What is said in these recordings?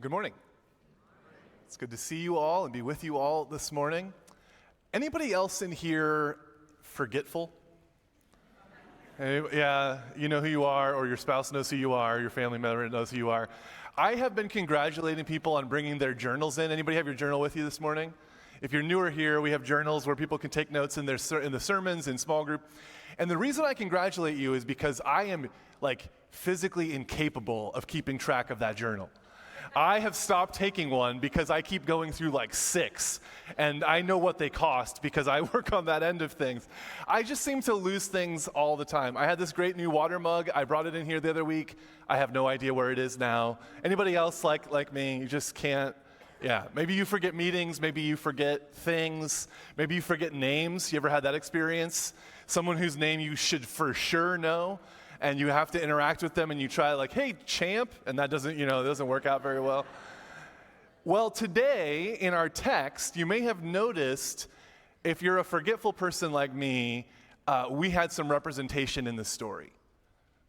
Good morning. It's good to see you all and be with you all this morning. Anybody else in here forgetful? Yeah, you know who you are, or your spouse knows who you are, your family member knows who you are. I have been congratulating people on bringing their journals in. Anybody have your journal with you this morning? If you're newer here, we have journals where people can take notes in the sermons, in small group. And the reason I congratulate you is because I am physically incapable of keeping track of that journal. I have stopped taking one because I keep going through 6, and I know what they cost because I work on that end of things. I just seem to lose things all the time. I had this great new water mug. I brought it in here the other week. I have no idea where it is now. Anybody else like me? You just can't. Yeah, maybe you forget meetings. Maybe you forget things. Maybe you forget names. You ever had that experience? Someone whose name you should for sure know, and you have to interact with them, and you try hey, champ, and that doesn't work out very well. Well, today in our text, you may have noticed, if you're a forgetful person like me, we had some representation in this story.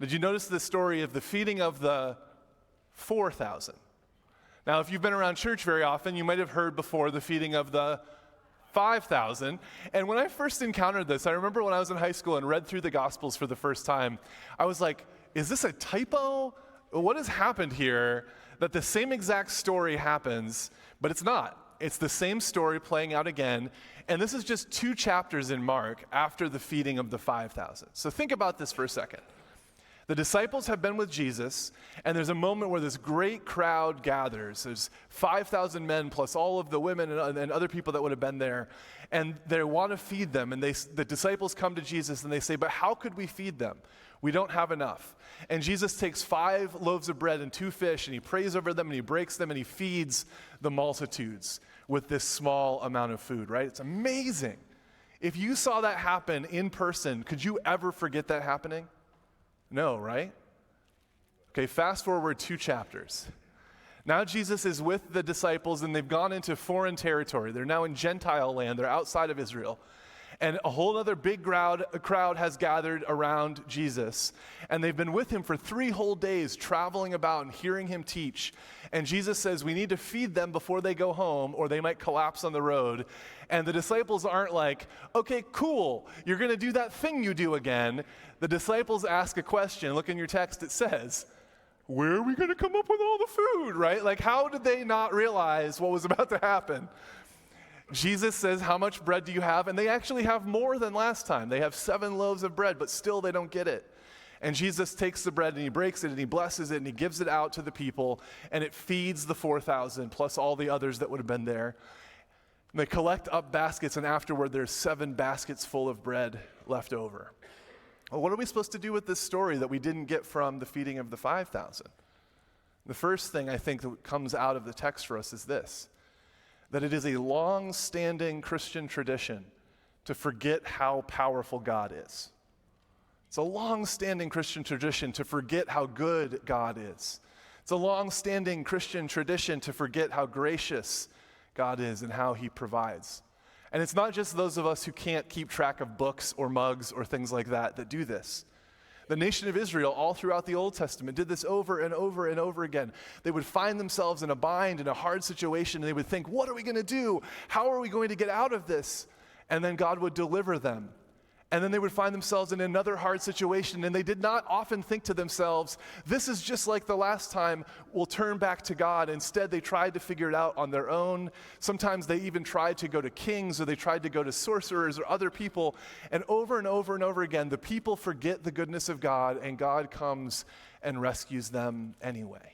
Did you notice the story of the feeding of the 4,000? Now, if you've been around church very often, you might have heard before the feeding of the 5,000. And when I first encountered this, I remember when I was in high school and read through the Gospels for the first time, I was like, is this a typo? What has happened here that the same exact story happens, but it's not? It's the same story playing out again. And this is just 2 chapters in Mark after the feeding of the 5,000. So think about this for a second. The disciples have been with Jesus, and there's a moment where this great crowd gathers. There's 5,000 men plus all of the women and other people that would have been there, and they want to feed them. And the disciples come to Jesus, and they say, but how could we feed them? We don't have enough. And Jesus takes 5 loaves of bread and 2 fish, and he prays over them, and he breaks them, and he feeds the multitudes with this small amount of food, right? It's amazing. If you saw that happen in person, could you ever forget that happening? No, right? Okay, fast forward 2 chapters. Now Jesus is with the disciples, and they've gone into foreign territory. They're now in Gentile land. They're outside of Israel. And a whole other big crowd has gathered around Jesus. And they've been with him for 3 whole days, traveling about and hearing him teach. And Jesus says, we need to feed them before they go home, or they might collapse on the road. And the disciples aren't like, okay, cool, you're going to do that thing you do again. The disciples ask a question. Look in your text, it says, where are we going to come up with all the food, right? How did they not realize what was about to happen? Jesus says, how much bread do you have? And they actually have more than last time. They have 7 loaves of bread, but still they don't get it. And Jesus takes the bread and he breaks it and he blesses it and he gives it out to the people, and it feeds the 4,000 plus all the others that would have been there. And they collect up baskets, and afterward there's 7 baskets full of bread left over. Well, what are we supposed to do with this story that we didn't get from the feeding of the 5,000? The first thing I think that comes out of the text for us is this: that it is a long-standing Christian tradition to forget how powerful God is. It's a long-standing Christian tradition to forget how good God is. It's a long-standing Christian tradition to forget how gracious God is and how he provides. And it's not just those of us who can't keep track of books or mugs or things like that do this. The nation of Israel, all throughout the Old Testament, did this over and over and over again. They would find themselves in a bind, in a hard situation, and they would think, what are we going to do? How are we going to get out of this? And then God would deliver them. And then they would find themselves in another hard situation, and they did not often think to themselves, this is just like the last time, we'll turn back to God. Instead, they tried to figure it out on their own. Sometimes they even tried to go to kings, or they tried to go to sorcerers or other people. And over and over again, the people forget the goodness of God, and God comes and rescues them anyway.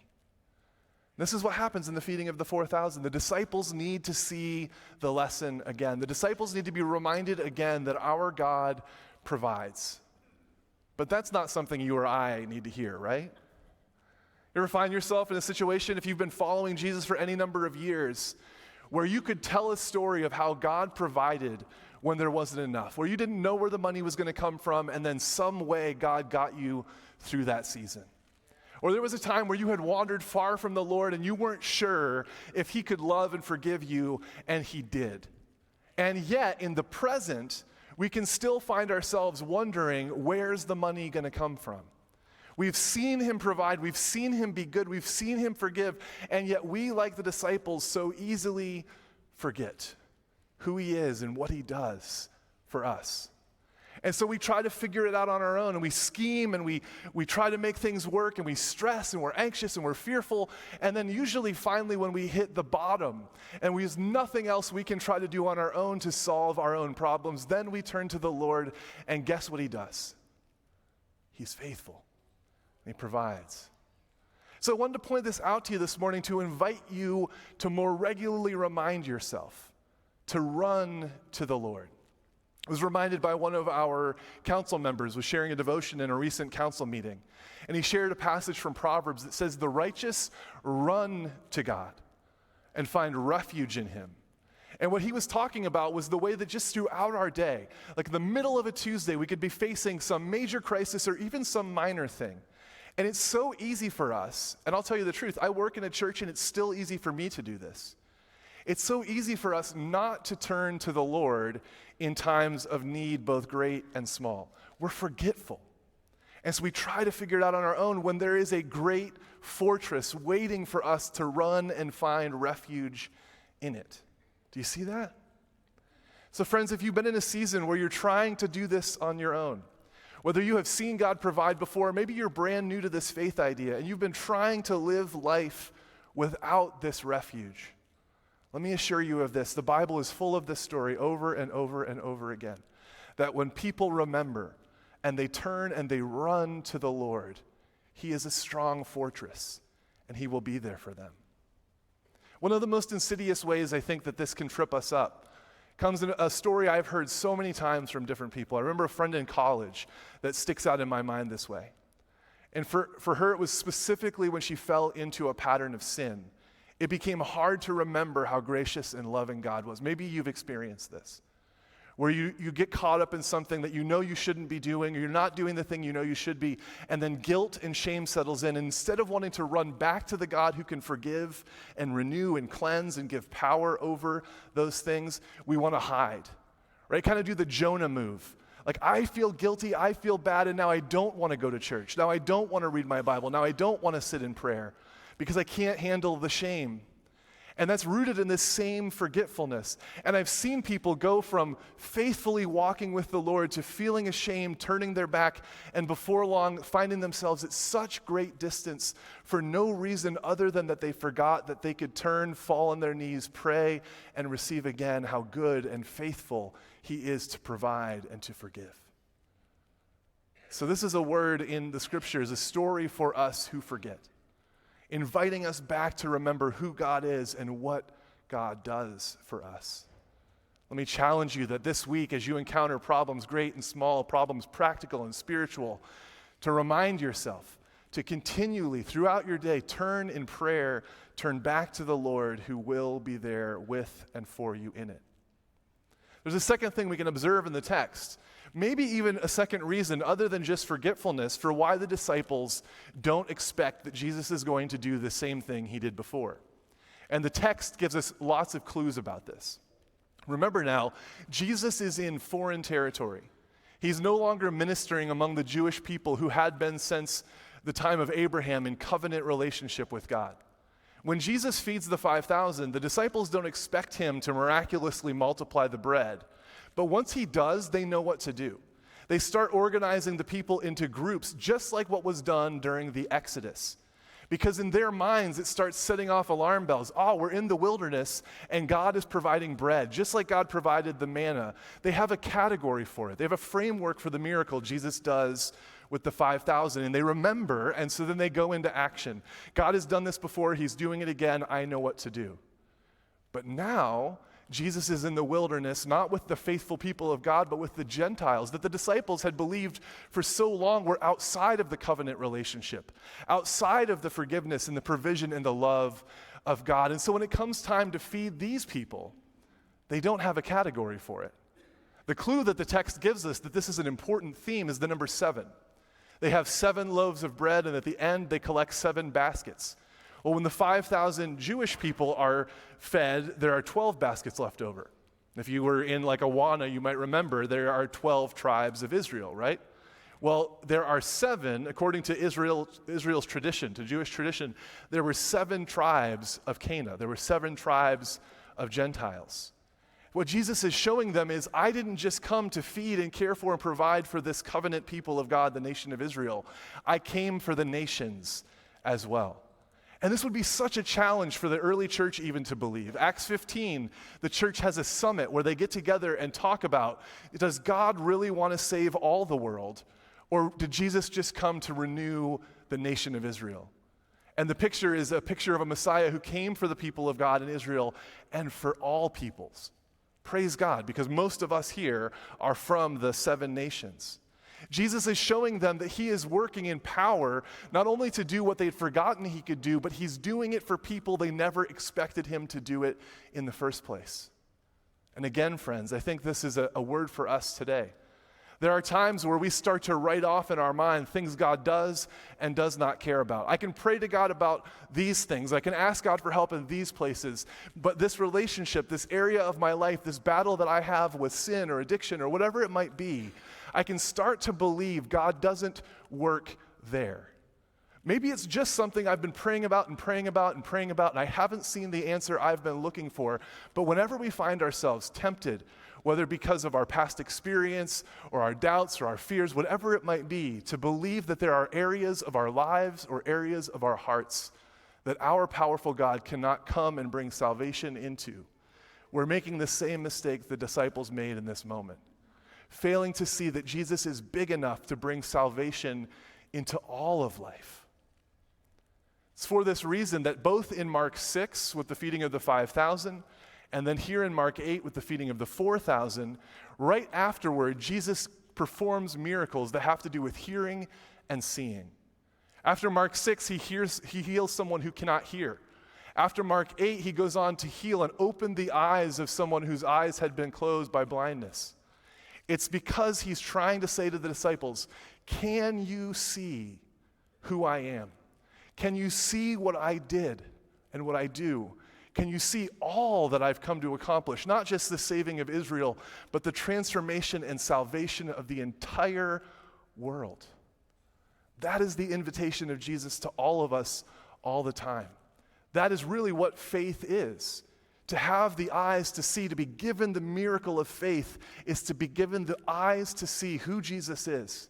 This is what happens in the feeding of the 4,000. The disciples need to see the lesson again. The disciples need to be reminded again that our God provides. But that's not something you or I need to hear, right? You ever find yourself in a situation, if you've been following Jesus for any number of years, where you could tell a story of how God provided when there wasn't enough, where you didn't know where the money was going to come from, and then some way God got you through that season? Or there was a time where you had wandered far from the Lord and you weren't sure if he could love and forgive you, and he did. And yet, in the present, we can still find ourselves wondering, where's the money going to come from? We've seen him provide. We've seen him be good. We've seen him forgive. And yet we, like the disciples, so easily forget who he is and what he does for us. And so we try to figure it out on our own, and we scheme, and we try to make things work, and we stress, and we're anxious, and we're fearful. And then usually, finally, when we hit the bottom, and there's nothing else we can try to do on our own to solve our own problems, then we turn to the Lord, and guess what he does? He's faithful, and he provides. So I wanted to point this out to you this morning to invite you to more regularly remind yourself to run to the Lord. I was reminded by one of our council members was sharing a devotion in a recent council meeting. And he shared a passage from Proverbs that says, the righteous run to God and find refuge in him. And what he was talking about was the way that just throughout our day, like in the middle of a Tuesday, we could be facing some major crisis or even some minor thing. And it's so easy for us, and I'll tell you the truth, I work in a church and it's still easy for me to do this. It's so easy for us not to turn to the Lord in times of need, both great and small. We're forgetful. And so we try to figure it out on our own when there is a great fortress waiting for us to run and find refuge in it. Do you see that? So friends, if you've been in a season where you're trying to do this on your own, whether you have seen God provide before, maybe you're brand new to this faith idea and you've been trying to live life without this refuge, let me assure you of this. The Bible is full of this story over and over and over again. That when people remember and they turn and they run to the Lord, he is a strong fortress and he will be there for them. One of the most insidious ways I think that this can trip us up comes in a story I've heard so many times from different people. I remember a friend in college that sticks out in my mind this way. And for her, it was specifically when she fell into a pattern of sin. It became hard to remember how gracious and loving God was. Maybe you've experienced this, where you get caught up in something that you know you shouldn't be doing, or you're not doing the thing you know you should be, and then guilt and shame settles in. And instead of wanting to run back to the God who can forgive and renew and cleanse and give power over those things, we want to hide, right? Kind of do the Jonah move. Like, I feel guilty, I feel bad, and now I don't want to go to church. Now I don't want to read my Bible. Now I don't want to sit in prayer, because I can't handle the shame. And that's rooted in this same forgetfulness. And I've seen people go from faithfully walking with the Lord to feeling ashamed, turning their back, and before long finding themselves at such great distance for no reason other than that they forgot that they could turn, fall on their knees, pray, and receive again how good and faithful he is to provide and to forgive. So this is a word in the scriptures, a story for us who forget, inviting us back to remember who God is and what God does for us. Let me challenge you that this week, as you encounter problems, great and small, problems practical and spiritual, to remind yourself to continually, throughout your day, turn in prayer, turn back to the Lord who will be there with and for you in it. There's a second thing we can observe in the text. Maybe even a second reason other than just forgetfulness for why the disciples don't expect that Jesus is going to do the same thing he did before. And the text gives us lots of clues about this. Remember now, Jesus is in foreign territory. He's no longer ministering among the Jewish people who had been since the time of Abraham in covenant relationship with God. When Jesus feeds the 5,000, the disciples don't expect him to miraculously multiply the bread. But once he does, they know what to do. They start organizing the people into groups, just like what was done during the Exodus. Because in their minds, it starts setting off alarm bells. Oh, we're in the wilderness, and God is providing bread, just like God provided the manna. They have a category for it. They have a framework for the miracle Jesus does with the 5,000, and they remember, and so then they go into action. God has done this before. He's doing it again. I know what to do. But now, Jesus is in the wilderness, not with the faithful people of God, but with the Gentiles that the disciples had believed for so long were outside of the covenant relationship, outside of the forgiveness and the provision and the love of God. And so when it comes time to feed these people, they don't have a category for it. The clue that the text gives us that this is an important theme is the number 7. They have 7 loaves of bread, and at the end, they collect 7 baskets. Well, when the 5,000 Jewish people are fed, there are 12 baskets left over. If you were in like Awana, you might remember there are 12 tribes of Israel, right? Well, there are 7, according to Israel's tradition, to Jewish tradition, there were 7 tribes of Canaan. There were 7 tribes of Gentiles. What Jesus is showing them is, I didn't just come to feed and care for and provide for this covenant people of God, the nation of Israel. I came for the nations as well. And this would be such a challenge for the early church even to believe. Acts 15, the church has a summit where they get together and talk about, does God really want to save all the world? Or did Jesus just come to renew the nation of Israel? And the picture is a picture of a Messiah who came for the people of God in Israel and for all peoples. Praise God, because most of us here are from the 7 nations. Jesus is showing them that he is working in power, not only to do what they'd forgotten he could do, but he's doing it for people they never expected him to do it in the first place. And again, friends, I think this is a word for us today. There are times where we start to write off in our mind things God does and does not care about. I can pray to God about these things. I can ask God for help in these places. But this relationship, this area of my life, this battle that I have with sin or addiction or whatever it might be, I can start to believe God doesn't work there. Maybe it's just something I've been praying about and praying about and praying about, and I haven't seen the answer I've been looking for. But whenever we find ourselves tempted, whether because of our past experience or our doubts or our fears, whatever it might be, to believe that there are areas of our lives or areas of our hearts that our powerful God cannot come and bring salvation into, we're making the same mistake the disciples made in this moment, failing to see that Jesus is big enough to bring salvation into all of life. It's for this reason that both in Mark 6 with the feeding of the 5,000 and then here in Mark 8 with the feeding of the 4,000, right afterward, Jesus performs miracles that have to do with hearing and seeing. After Mark 6, he heals someone who cannot hear. After Mark 8, he goes on to heal and open the eyes of someone whose eyes had been closed by blindness. It's because he's trying to say to the disciples, can you see who I am? Can you see what I did and what I do? Can you see all that I've come to accomplish? Not just the saving of Israel, but the transformation and salvation of the entire world. That is the invitation of Jesus to all of us all the time. That is really what faith is. To have the eyes to see, to be given the miracle of faith, is to be given the eyes to see who Jesus is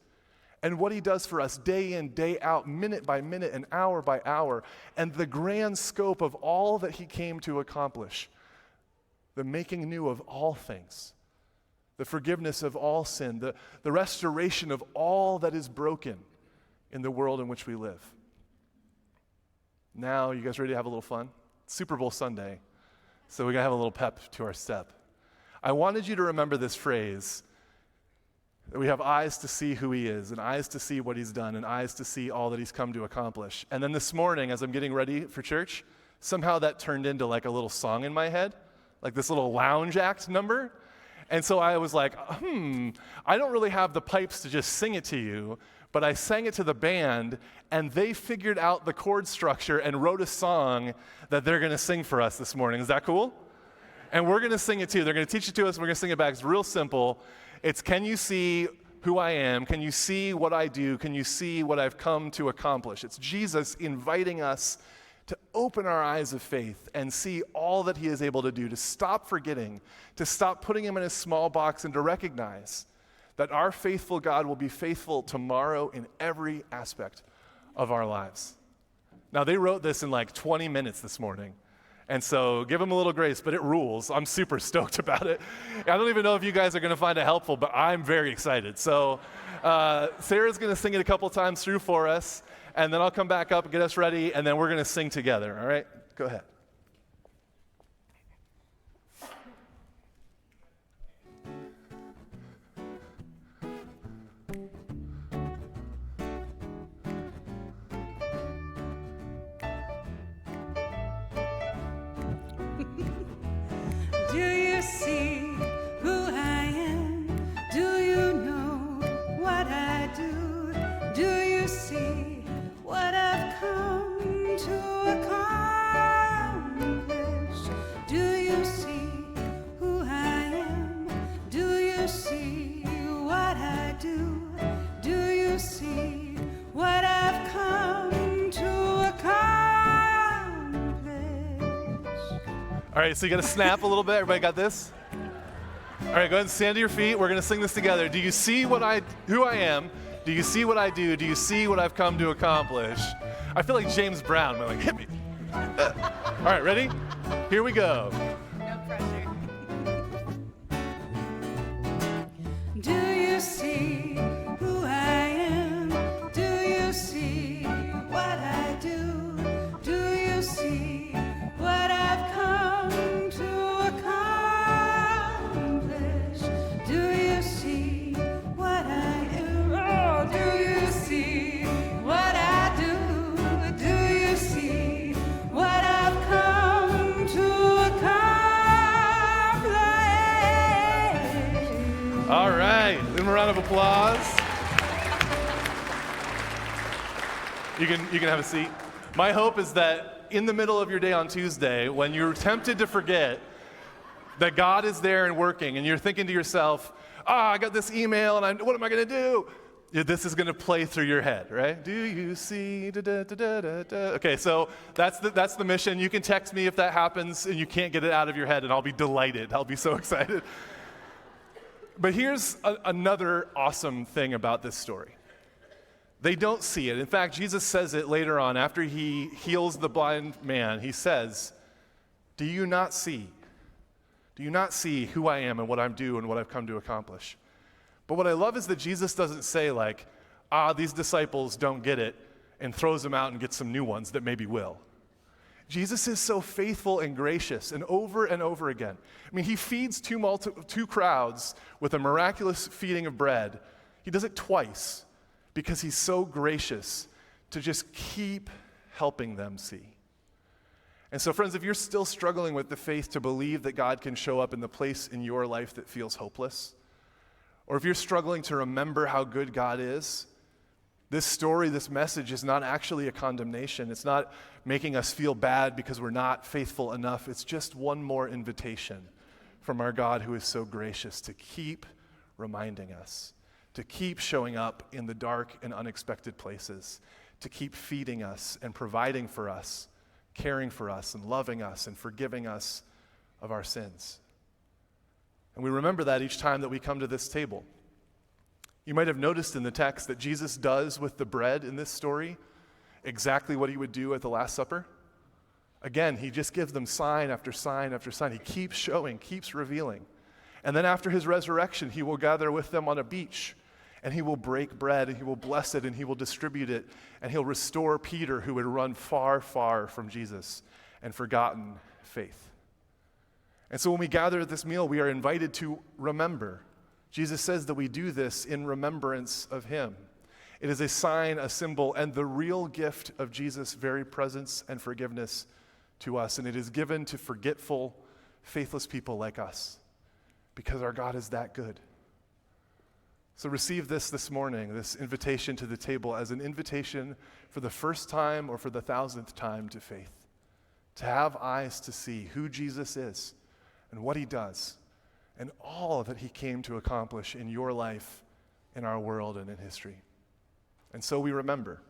and what he does for us day in, day out, minute by minute, and hour by hour, and the grand scope of all that he came to accomplish, the making new of all things, the forgiveness of all sin, the restoration of all that is broken in the world in which we live. Now, you guys ready to have a little fun? It's Super Bowl Sunday, so we're going to have a little pep to our step. I wanted you to remember this phrase, that we have eyes to see who he is, and eyes to see what he's done, and eyes to see all that he's come to accomplish. And then this morning, as I'm getting ready for church, somehow that turned into like a little song in my head, like this little lounge act number. And so I was like, I don't really have the pipes to just sing it to you, but I sang it to the band, and they figured out the chord structure and wrote a song that they're going to sing for us this morning. Is that cool? And we're going to sing it too. They're going to teach it to us, and we're going to sing it back. It's real simple. It's, can you see who I am? Can you see what I do? Can you see what I've come to accomplish? It's Jesus inviting us to open our eyes of faith and see all that he is able to do, to stop forgetting, to stop putting him in a small box, and to recognize that our faithful God will be faithful tomorrow in every aspect of our lives. Now, they wrote this in like 20 minutes this morning. And so give them a little grace, but it rules. I'm super stoked about it. I don't even know if you guys are going to find it helpful, but I'm very excited. So Sarah's going to sing it a couple times through for us, and then I'll come back up and get us ready, and then we're going to sing together. All right? Go ahead. Do you see who I am? Do you know what I do? Do you see what I've come to accomplish? Do you see who I am? Do you see what I do? Do you All right, so you got to snap a little bit. Everybody got this? All right, go ahead and stand to your feet. We're going to sing this together. Do you see who I am? Do you see what I do? Do you see what I've come to accomplish? I feel like James Brown. I'm like, hit me. All right, ready? Here we go. No pressure. Do you see who I am? Do you see what I do? Do you see what I've come to accomplish? Do you see what I am? Oh, do you see what I do? Do you see what I've come to accomplish? All right, give him a round of applause. You can have a seat. My hope is that in the middle of your day on Tuesday, when you're tempted to forget that God is there and working, and you're thinking to yourself, I got this email, and what am I going to do? This is going to play through your head, right? Do you see? Da, da, da, da, da, da. Okay, so that's the mission. You can text me if that happens and you can't get it out of your head, and I'll be delighted. I'll be so excited. But here's another awesome thing about this story. They don't see it. In fact, Jesus says it later on after he heals the blind man. He says, do you not see? Do you not see who I am and what I'm doing and what I've come to accomplish? But what I love is that Jesus doesn't say like, these disciples don't get it, and throws them out and gets some new ones that maybe will. Jesus is so faithful and gracious, and over again. I mean, he feeds two crowds with a miraculous feeding of bread. He does it twice because he's so gracious to just keep helping them see. And so, friends, if you're still struggling with the faith to believe that God can show up in the place in your life that feels hopeless, or if you're struggling to remember how good God is, this story, this message is not actually a condemnation. It's not making us feel bad because we're not faithful enough. It's just one more invitation from our God who is so gracious to keep reminding us, to keep showing up in the dark and unexpected places, to keep feeding us and providing for us, caring for us and loving us and forgiving us of our sins. And we remember that each time that we come to this table. You might have noticed in the text that Jesus does with the bread in this story exactly what he would do at the Last Supper. Again, he just gives them sign after sign after sign. He keeps showing, keeps revealing. And then after his resurrection, he will gather with them on a beach, and he will break bread, and he will bless it, and he will distribute it, and he'll restore Peter, who had run far, far from Jesus and forgotten faith. And so when we gather at this meal, we are invited to remember. Jesus says that we do this in remembrance of him. It is a sign, a symbol, and the real gift of Jesus' very presence and forgiveness to us. And it is given to forgetful, faithless people like us because our God is that good. So receive this morning, this invitation to the table, as an invitation for the first time or for the 1,000th time to faith, to have eyes to see who Jesus is and what he does, and all that he came to accomplish in your life, in our world, and in history. And so we remember.